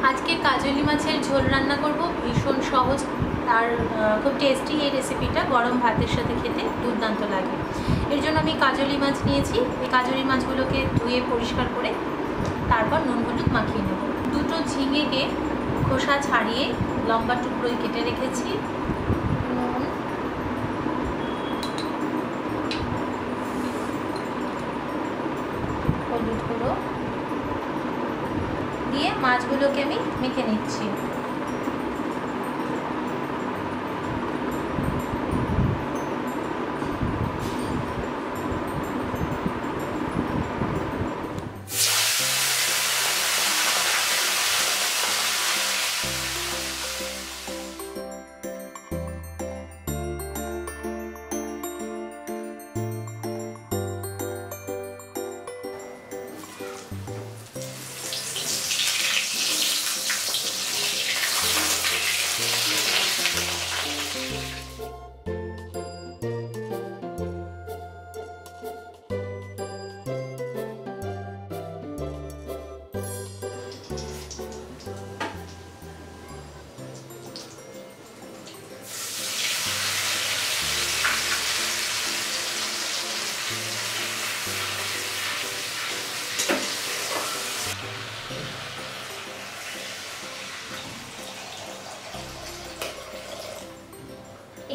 আজকে কাজলি মাছের ঝোল রান্না করব, ভীষণ সহজ আর খুব টেস্টি। এই রেসিপিটা গরম ভাতের সাথে খেতে দুর্দান্ত লাগে। এর জন্য আমি কাজলি মাছ নিয়েছি। এই কাজলি মাছগুলোকে ধুয়ে পরিষ্কার করে তারপর নুন হলুদ মাখিয়ে নেব। দুটো ঝিঙেকে খোসা ছাড়িয়ে লম্বা টুকরোয় কেটে রেখেছি। নুন, হলুদ গুঁড়ো দিয়ে মাছগুলোকে আমি মেখে নিচ্ছি।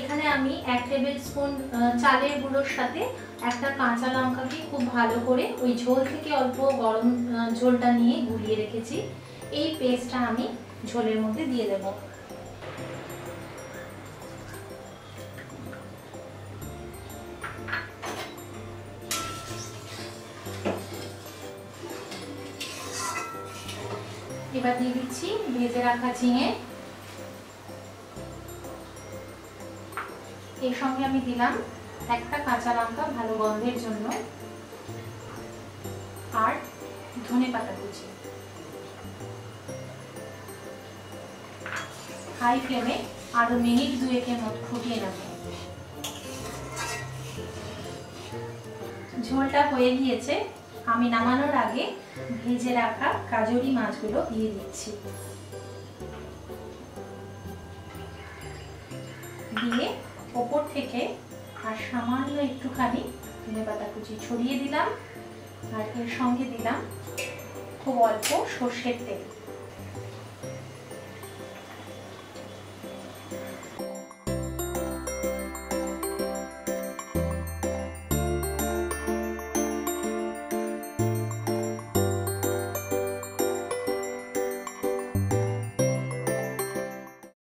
এখানে আমি 1 টেবিল স্পুন চালের গুঁড়োর সাথে একটা কাঁচা লঙ্কাকে খুব ভালো করে ওই ঝোল থেকে অল্প গরম ঝোলটা নিয়ে গুলিয়ে রেখেছি। এই পেস্টটা আমি ঝোলের মধ্যে দিয়ে দেব। এবার দিয়ে দিচ্ছি ভেজে রাখা ঝিঙে। এর সঙ্গে আমি দিলাম একটা কাঁচা লঙ্কা ভালো গন্ধের জন্য, আর ধনেপাতা কুচি। হাই ফ্লেমে আরো মিনিট 2-এর মতো ফুটিয়ে নেব। ঝোলটা হয়ে গিয়েছে। আমি নামানোর আগে ভেজে রাখা কাজলি মাছগুলো দিয়ে দিচ্ছি। দিয়ে ওপর থেকে আর সামান্য একটুখানি ধনেপাতা কুচি ছড়িয়ে দিলাম, আর এর সঙ্গে দিলাম খুব অল্প সর্ষের তেল।